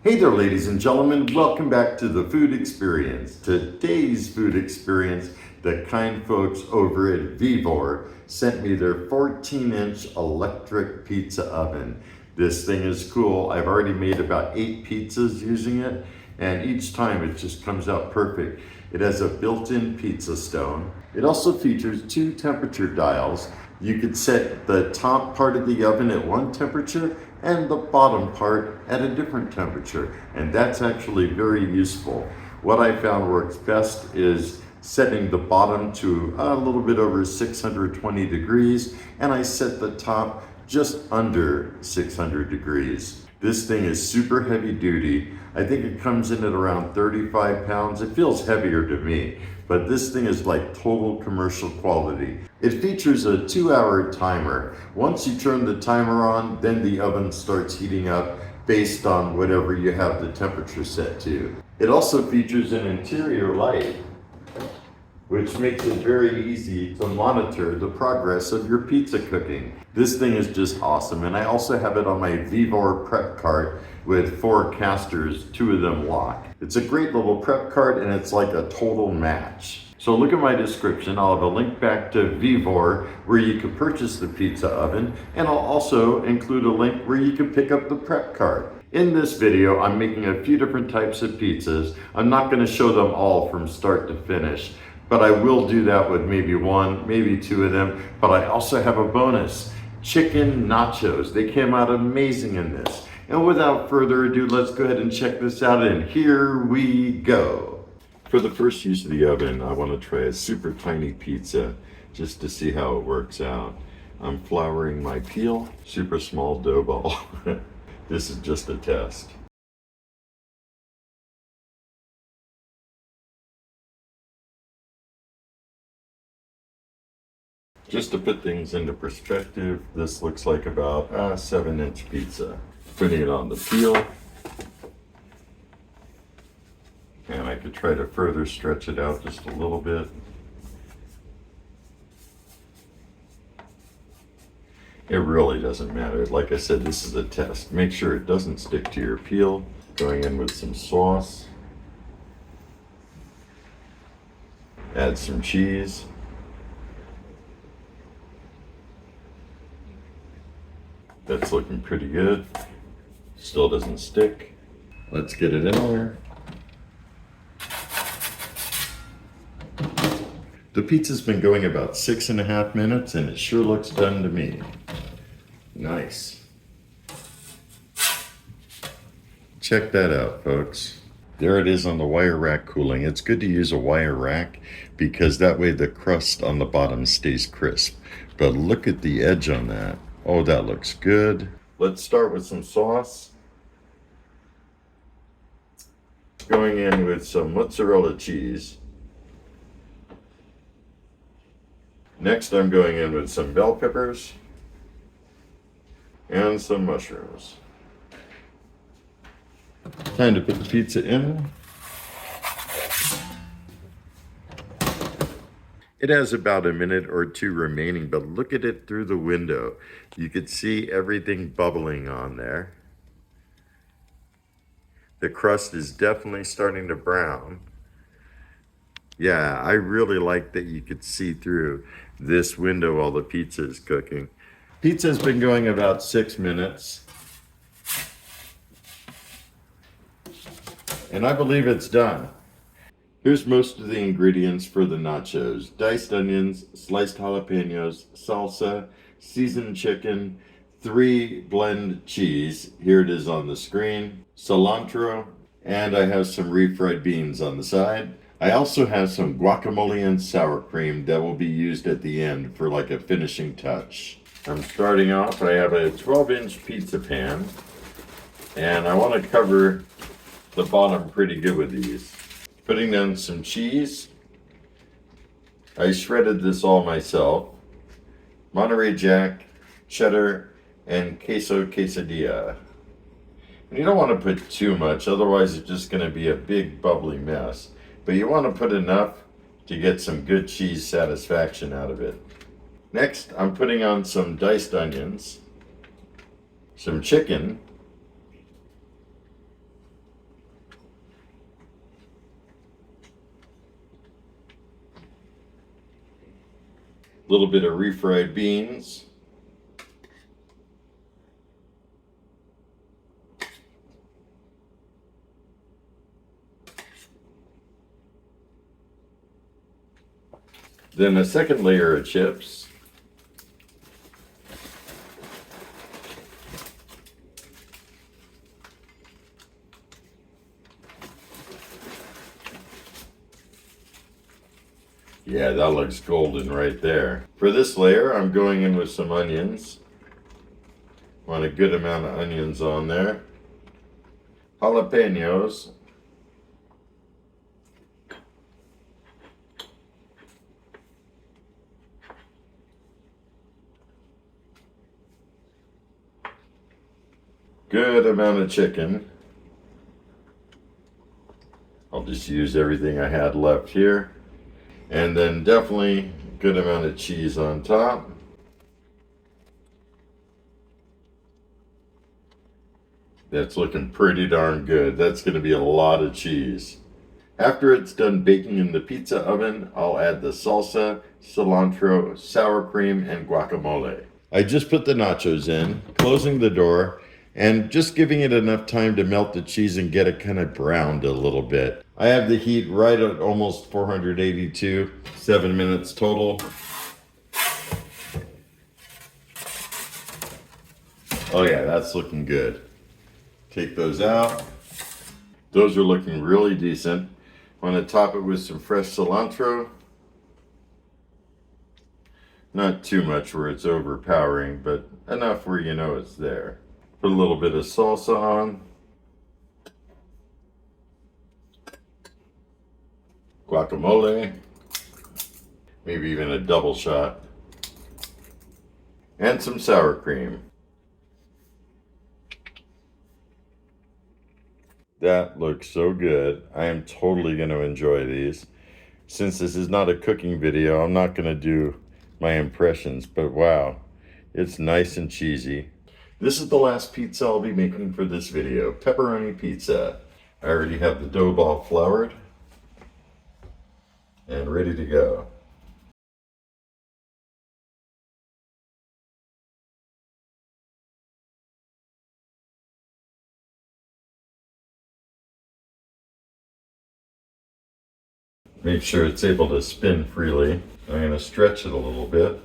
Hey there, ladies and gentlemen. Welcome back to the Food Experience. Today's food experience, the kind folks over at Vevor sent me their 14-inch electric pizza oven. This thing is cool. I've already made about 8 pizzas using it, and each time it just comes out perfect. It has a built-in pizza stone. It also features 2 temperature dials. You could set the top part of the oven at one temperature and the bottom part at a different temperature, and that's actually very useful. What I found works best is setting the bottom to a little bit over 620 degrees, and I set the top just under 600 degrees. This thing is super heavy duty. I think it comes in at around 35 pounds. It feels heavier to me, but this thing is like total commercial quality. It features a 2-hour timer. Once you turn the timer on, then the oven starts heating up based on whatever you have the temperature set to. It also features an interior light, which makes it very easy to monitor the progress of your pizza cooking. This thing is just awesome, and I also have it on my Vevor prep cart with 4 casters, 2 of them lock. It's a great little prep cart, and it's like a total match. So look at my description. I'll have a link back to Vevor where you can purchase the pizza oven, and I'll also include a link where you can pick up the prep cart. In this video, I'm making a few different types of pizzas. I'm not going to show them all from start to finish, but I will do that with maybe 1, maybe 2 of them. But I also have a bonus, chicken nachos. They came out amazing in this. And without further ado, let's go ahead and check this out, and here we go. For the first use of the oven, I want to try a super tiny pizza just to see how it works out. I'm flouring my peel, super small dough ball. This is just a test. Just to put things into perspective, this looks like about a 7-inch pizza. Putting it on the peel, and I could try to further stretch it out just a little bit. It really doesn't matter. Like I said, this is a test. Make sure it doesn't stick to your peel. Going in with some sauce. Add some cheese. That's looking pretty good. Still doesn't stick. Let's get it in there. The pizza's been going about 6.5 minutes, and it sure looks done to me. Nice. Check that out, folks. There it is on the wire rack cooling. It's good to use a wire rack because that way the crust on the bottom stays crisp. But look at the edge on that. Oh, that looks good. Let's start with some sauce. Going in with some mozzarella cheese. Next, I'm going in with some bell peppers and some mushrooms. Time to put the pizza in. It has about a minute or 2 remaining, but look at it through the window. You could see everything bubbling on there. The crust is definitely starting to brown. Yeah, I really like that you could see through this window while the pizza is cooking. Pizza's been going about 6 minutes. And I believe it's done. Here's most of the ingredients for the nachos. Diced onions, sliced jalapenos, salsa, seasoned chicken, 3 blend cheese. Here it is on the screen. Cilantro, and I have some refried beans on the side. I also have some guacamole and sour cream that will be used at the end for like a finishing touch. I'm starting off, I have a 12-inch pizza pan, and I want to cover the bottom pretty good with these. Putting down some cheese. I shredded this all myself. Monterey Jack, cheddar, and queso quesadilla. And you don't want to put too much, otherwise it's just going to be a big bubbly mess. But you want to put enough to get some good cheese satisfaction out of it. Next, I'm putting on some diced onions, some chicken, A little bit of refried beans. Then a second layer of chips. Yeah, that looks golden right there. For this layer, I'm going in with some onions. Want a good amount of onions on there. Jalapenos. Good amount of chicken. I'll just use everything I had left here. And then definitely a good amount of cheese on top. That's looking pretty darn good. That's going to be a lot of cheese. After it's done baking in the pizza oven, I'll add the salsa, cilantro, sour cream, and guacamole. I just put the nachos in, closing the door, and just giving it enough time to melt the cheese and get it kind of browned a little bit. I have the heat right at almost 482, 7 minutes total. Oh yeah, that's looking good. Take those out. Those are looking really decent. Want to top it with some fresh cilantro. Not too much where it's overpowering, but enough where you know it's there. Put a little bit of salsa on. Guacamole. Maybe even a double shot. And some sour cream. That looks so good. I am totally going to enjoy these. Since this is not a cooking video, I'm not going to do my impressions, but wow, it's nice and cheesy. This is the last pizza I'll be making for this video, pepperoni pizza. I already have the dough ball floured and ready to go. Make sure it's able to spin freely. I'm going to stretch it a little bit.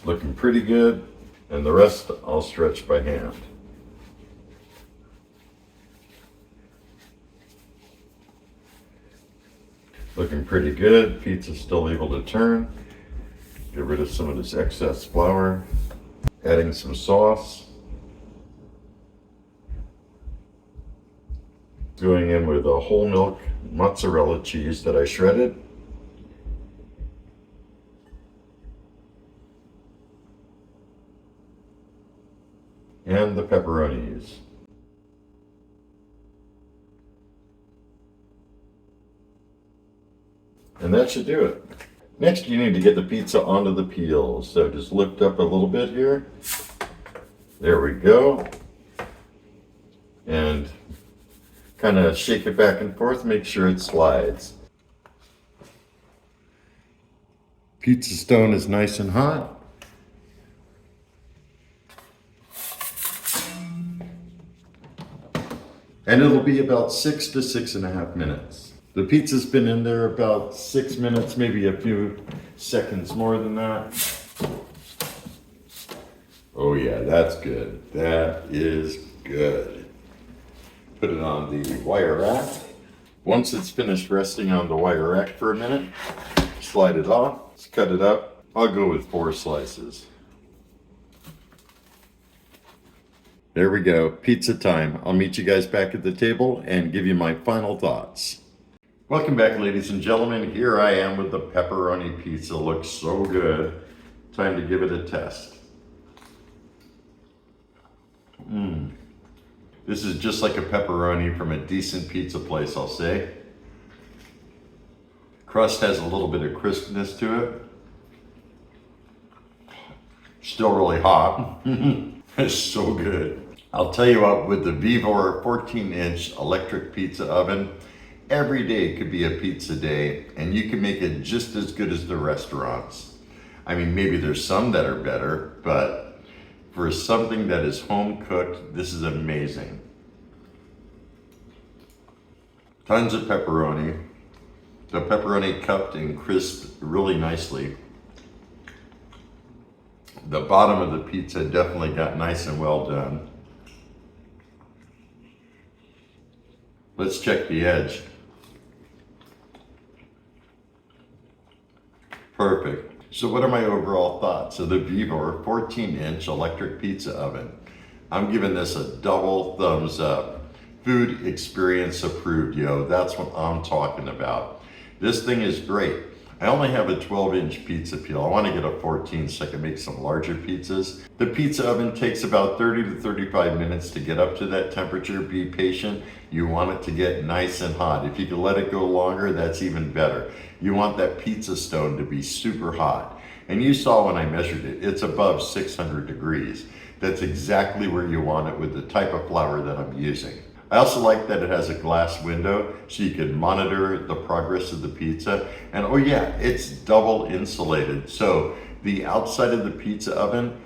Looking pretty good, and the rest I'll stretch by hand. Looking pretty good. Pizza's still able to turn. Get rid of some of this excess flour. Adding some sauce. Going in with a whole milk mozzarella cheese that I shredded. And the pepperonis. And that should do it. Next, you need to get the pizza onto the peel. So just lift up a little bit here. There we go. And kind of shake it back and forth, make sure it slides. Pizza stone is nice and hot. And it'll be about 6 to 6.5 minutes. The pizza's been in there about 6 minutes, maybe a few seconds more than that. Oh yeah, that's good. That is good. Put it on the wire rack. Once it's finished resting on the wire rack for a minute, slide it off, let's cut it up. I'll go with 4 slices. There we go, pizza time. I'll meet you guys back at the table and give you my final thoughts. Welcome back, ladies and gentlemen. Here I am with the pepperoni pizza. Looks so good. Time to give it a test. This is just like a pepperoni from a decent pizza place, I'll say. Crust has a little bit of crispness to it. Still really hot. It's so good. I'll tell you what, with the Vevor 14-inch electric pizza oven, every day could be a pizza day, and you can make it just as good as the restaurants. I mean, maybe there's some that are better, but for something that is home cooked, this is amazing. Tons of pepperoni. The pepperoni cupped and crisped really nicely. The bottom of the pizza definitely got nice and well done. Let's check the edge. Perfect. So what are my overall thoughts of the Vevor 14-inch electric pizza oven? I'm giving this a double thumbs up. Food experience approved, yo. That's what I'm talking about. This thing is great. I only have a 12-inch pizza peel. I want to get a 14 so I can make some larger pizzas. The pizza oven takes about 30 to 35 minutes to get up to that temperature. Be patient. You want it to get nice and hot. If you can let it go longer, that's even better. You want that pizza stone to be super hot. And you saw when I measured it, it's above 600 degrees. That's exactly where you want it with the type of flour that I'm using. I also like that it has a glass window so you can monitor the progress of the pizza. And oh yeah, it's double insulated. So the outside of the pizza oven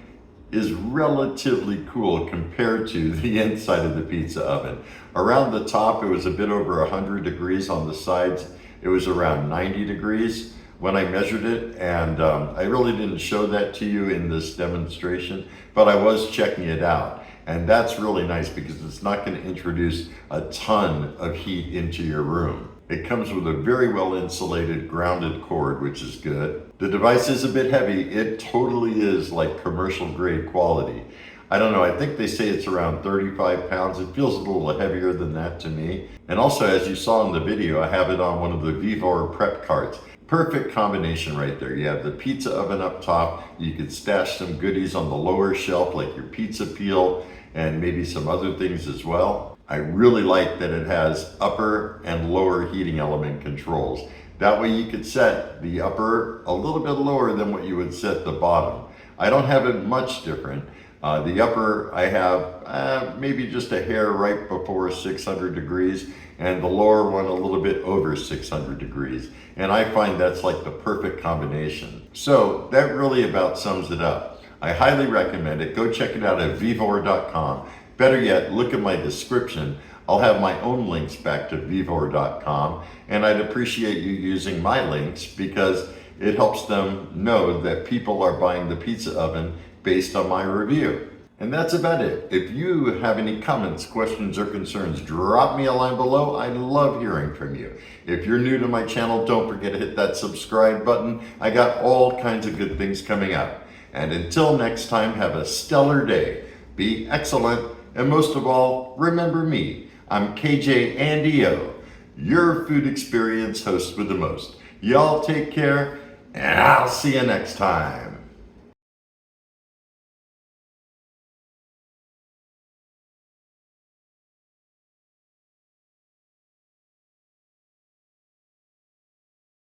is relatively cool compared to the inside of the pizza oven. Around the top, it was a bit over 100 degrees. On the sides, it was around 90 degrees when I measured it. And I really didn't show that to you in this demonstration, but I was checking it out. And that's really nice because it's not going to introduce a ton of heat into your room. It comes with a very well insulated grounded cord, which is good. The device is a bit heavy. It totally is like commercial grade quality. I don't know, I think they say it's around 35 pounds. It feels a little heavier than that to me. And also, as you saw in the video, I have it on one of the Vevor prep carts. Perfect combination right there. You have the pizza oven up top. You could stash some goodies on the lower shelf like your pizza peel and maybe some other things as well. I really like that it has upper and lower heating element controls. That way you could set the upper a little bit lower than what you would set the bottom. I don't have it much different. The upper I have maybe just a hair right before 600 degrees, and the lower one a little bit over 600 degrees. And I find that's like the perfect combination. So that really about sums it up. I highly recommend it. Go check it out at vevor.com. Better yet, look at my description. I'll have my own links back to vevor.com, and I'd appreciate you using my links because it helps them know that people are buying the pizza oven based on my review. And that's about it. If you have any comments, questions, or concerns, drop me a line below. I love hearing from you. If you're new to my channel, don't forget to hit that subscribe button. I got all kinds of good things coming up. And until next time, have a stellar day. Be excellent. And most of all, remember me. I'm KJ Andy O, your food experience host with the most. Y'all take care, and I'll see you next time.